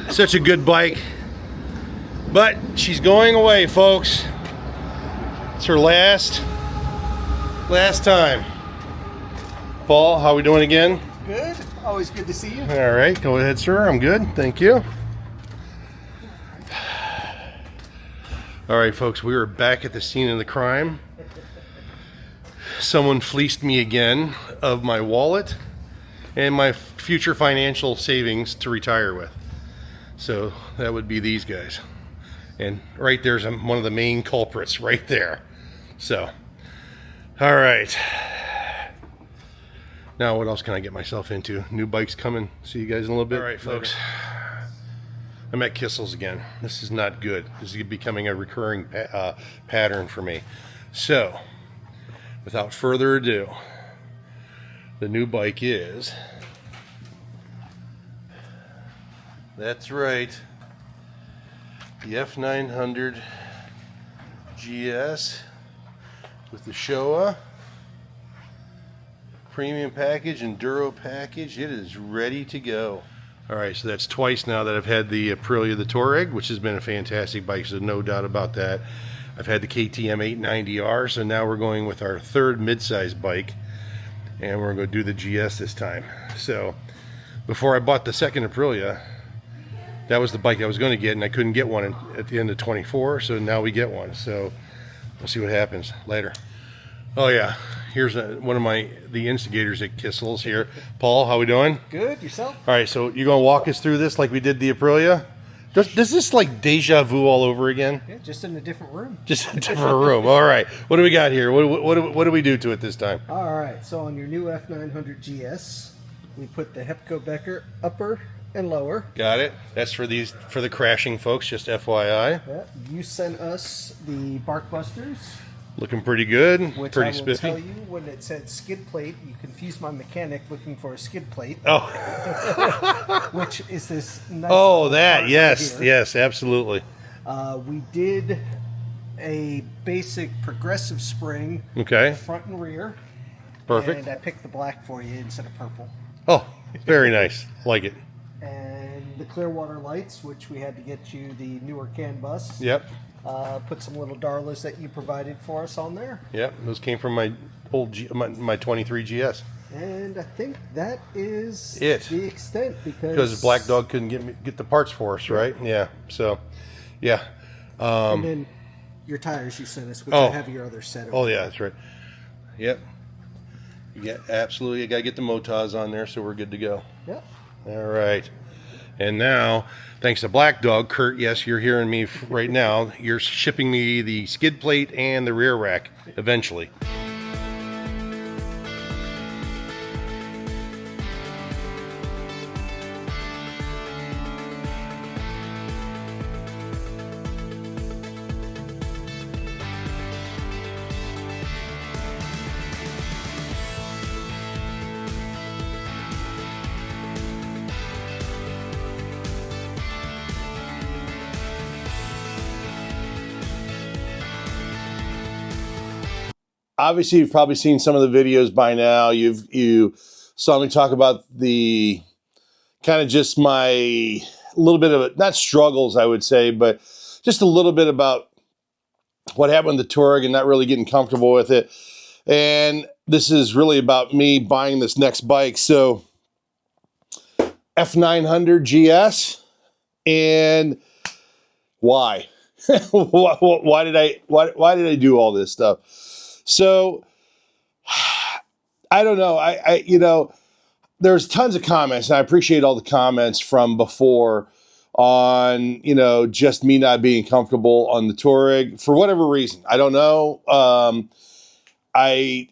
Such a good bike, but she's going away, folks. It's her last time. Paul, how are we doing again? Good. Always good to see you. All right, go ahead, sir. I'm good. Thank you. All right, folks, we are back at the scene of the crime. Someone fleeced me again of my wallet and my future financial savings to retire with. So that would be these guys. And right there's one of the main culprits right there. So, all right. Now what else can I get myself into? New bikes coming. See you guys in a little bit. All right, folks. I'm at Kissel's again. This is not good. This is becoming a recurring pattern for me. So, without further ado, the new bike is, that's right, the F900 GS with the Showa premium package, enduro package. It is ready to go. All right, so that's twice now that I've had the Aprilia, the Tuareg, which has been a fantastic bike, so no doubt about that. I've had the KTM 890R, so now we're going with our third mid-size bike, and we're going to do the GS this time. So before I bought the second Aprilia, that was the bike I was going to get, and I couldn't get one at the end of 24, so now we get one. So we'll see what happens later. Oh yeah, here's one of the instigators at Kissel's here. Paul, how we doing? Good, yourself? All right, so you're going to walk us through this like we did the Aprilia? Does this like deja vu all over again? Yeah, just in a different room. Just a different room. All right, what do we got here? What do we do to it this time? All right, so on your new F900 GS, we put the Hepco Becker upper and lower. Got it. That's for the crashing folks, just FYI. Yeah, you sent us the Bark Busters. Looking pretty good, which pretty I will spiffy. tell you, when it said skid plate, you confused my mechanic looking for a skid plate. Oh. Which is this nice. Oh, that, yes, right, yes, absolutely. We did a basic progressive spring. Okay. Front and rear. Perfect. And I picked the black for you instead of purple. Oh, very nice. Like it. And the Clearwater lights, which we had to get you the newer CAN bus. Yep. Put some little Darlas that you provided for us on there. Yep, those came from my old my 23 GS. And I think that is the extent because Black Dog couldn't get the parts for us, right? Yeah. So, yeah. And then your tires you sent us, which I have your other set. Oh yeah, that's right. Yep. Absolutely. You got to get the Motaz on there, so we're good to go. Yep. All right. And now, thanks to Black Dog, Kurt, yes, you're hearing me right now. You're shipping me the skid plate and the rear rack eventually. Obviously, you've probably seen some of the videos by now. You saw me talk about the kind of just my little bit of not struggles, I would say, but just a little bit about what happened with the Tuareg and not really getting comfortable with it. And this is really about me buying this next bike. So F900 GS, and why? why did I do all this stuff? So, I don't know. You know, there's tons of comments, and I appreciate all the comments from before on, you know, just me not being comfortable on the Tuareg for whatever reason. I don't know. I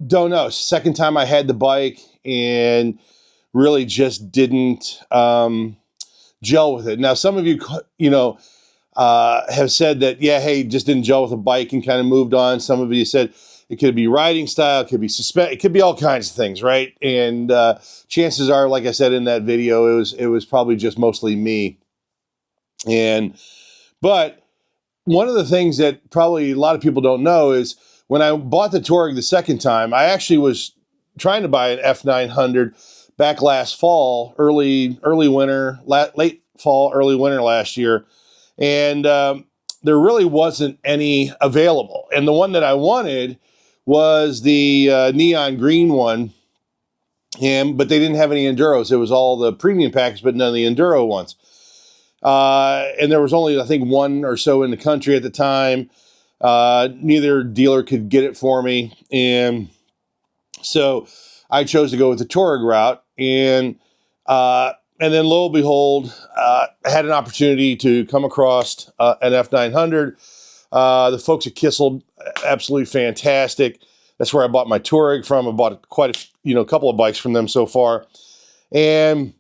don't know. Second time I had the bike and really just didn't gel with it. Now, some of you, you know, have said that, yeah, hey, just didn't gel with a bike and kind of moved on. Some of you said it could be riding style, it could be it could be all kinds of things, right? And chances are, like I said in that video, it was probably just mostly me. But one of the things that probably a lot of people don't know is when I bought the Tuareg the second time, I actually was trying to buy an F900 back last fall, early winter, late fall, early winter last year, and there really wasn't any available. And the one that I wanted was the neon green one, but they didn't have any Enduros. It was all the premium package, but none of the Enduro ones. And there was only, I think, one or so in the country at the time. Neither dealer could get it for me. And so I chose to go with the Tuareg route. And then lo and behold, I had an opportunity to come across an F900. The folks at Kissel, absolutely fantastic. That's where I bought my Tuareg from. I bought quite a couple of bikes from them so far. And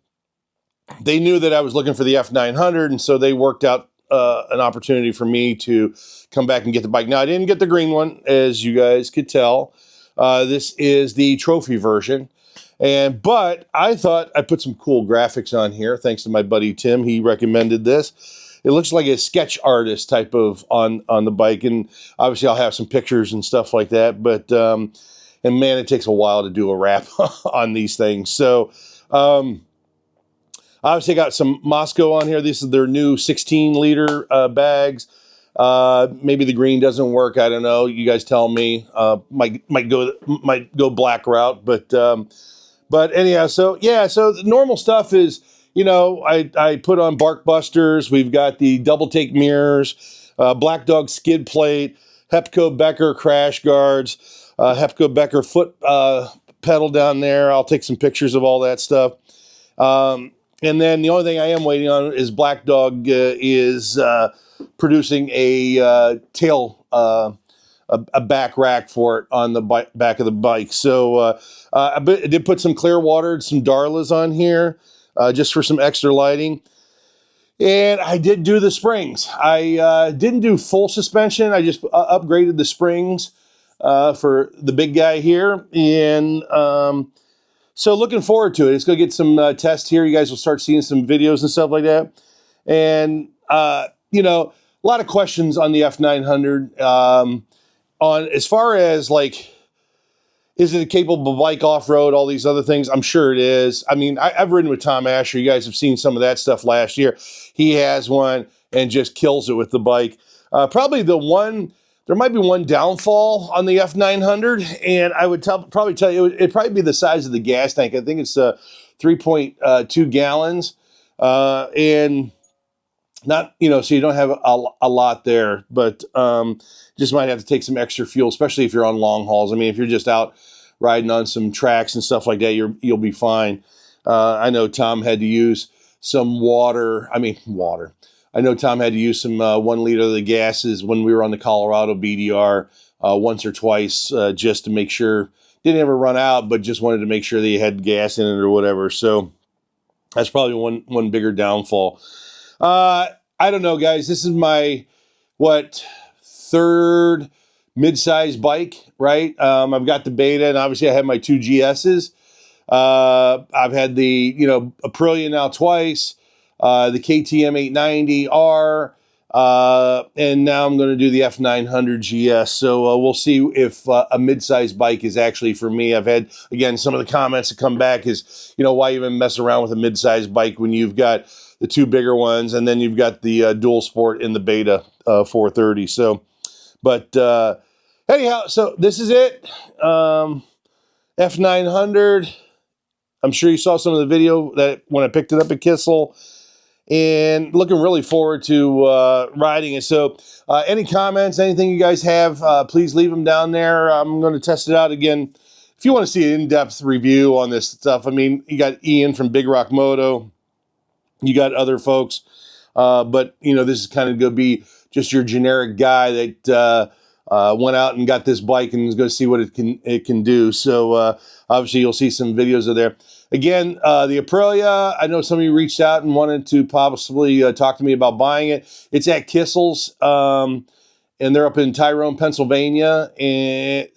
they knew that I was looking for the F900, and so they worked out an opportunity for me to come back and get the bike. Now, I didn't get the green one, as you guys could tell. This is the trophy version. But I thought I put some cool graphics on here, thanks to my buddy Tim. He recommended this. It looks like a sketch artist type of on the bike, and obviously I'll have some pictures and stuff like that. But and man, it takes a while to do a wrap on these things. So obviously I got some Moscow on here. This is their new 16-liter bags. Maybe the green doesn't work. I don't know. You guys tell me. Might go black route, but anyhow. So yeah. So the normal stuff is, I put on bark busters. We've got the double take mirrors, Black Dog skid plate, Hepco Becker crash guards, Hepco Becker foot pedal down there. I'll take some pictures of all that stuff. And then the only thing I am waiting on is Black Dog is producing a tail, a back rack for it on the back of the bike. So I did put some clear water and some Darlas on here just for some extra lighting. And I did do the springs. I didn't do full suspension. I just upgraded the springs for the big guy here. And so looking forward to it. It's going to get some tests here. You guys will start seeing some videos and stuff like that. And, a lot of questions on the F900 on as far as like, is it a capable bike off-road, all these other things? I'm sure it is. I mean, I've ridden with Tom Asher. You guys have seen some of that stuff last year. He has one and just kills it with the bike. Probably there might be one downfall on the F900, and I would probably tell you it'd probably be the size of the gas tank. I think it's 3.2 gallons, and not, so you don't have a lot there, but just might have to take some extra fuel, especially if you're on long hauls. I mean, if you're just out riding on some tracks and stuff like that, you'll be fine. I know Tom had to use some water. I know Tom had to use some 1 liter of the gases when we were on the Colorado BDR once or twice just to make sure. Didn't ever run out, but just wanted to make sure that you had gas in it or whatever. So that's probably one bigger downfall. I don't know, guys. This is my, third mid-sized bike, right? I've got the Beta, and obviously I have my 2 GSs. I've had the, Aprilia now twice, the KTM 890R, and now I'm going to do the F900 GS. So we'll see if a mid-sized bike is actually for me. I've had, again, some of the comments that come back is, why even mess around with a mid-sized bike when you've got the 2 bigger ones, and then you've got the dual sport in the Beta 430. So, but anyhow, so this is it. F900. I'm sure you saw some of the video that when I picked it up at Kissel, and looking really forward to riding it. So any comments, anything you guys have, please leave them down there. I'm going to test it out again. If you want to see an in-depth review on this stuff, I mean, you got Ian from Big Rock Moto. You got other folks, but this is kind of going to be just your generic guy that went out and got this bike and is going to see what it can do. So obviously you'll see some videos of there. Again, the Aprilia, I know some of you reached out and wanted to possibly talk to me about buying it. It's at Kissel's, and they're up in Tyrone, Pennsylvania. And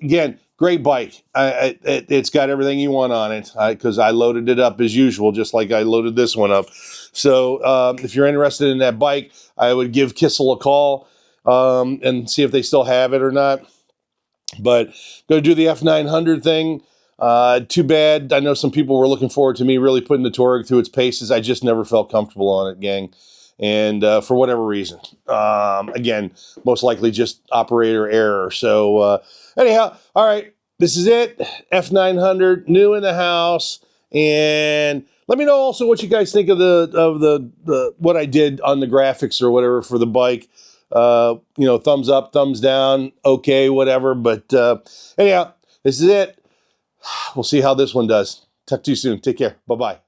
again, great bike. It's got everything you want on it because I loaded it up as usual, just like I loaded this one up. So if you're interested in that bike, I would give Kissel a call and see if they still have it or not. But go do the F900 thing. Too bad. I know some people were looking forward to me really putting the Tuareg through its paces. I just never felt comfortable on it, gang. And for whatever reason, again, most likely just operator error. So anyhow, all right, this is it. F900, new in the house. And let me know also what you guys think of the what I did on the graphics or whatever for the bike. You know, thumbs up, thumbs down, okay, whatever. But anyhow, this is it. We'll see how this one does. Talk to you soon. Take care. Bye-bye.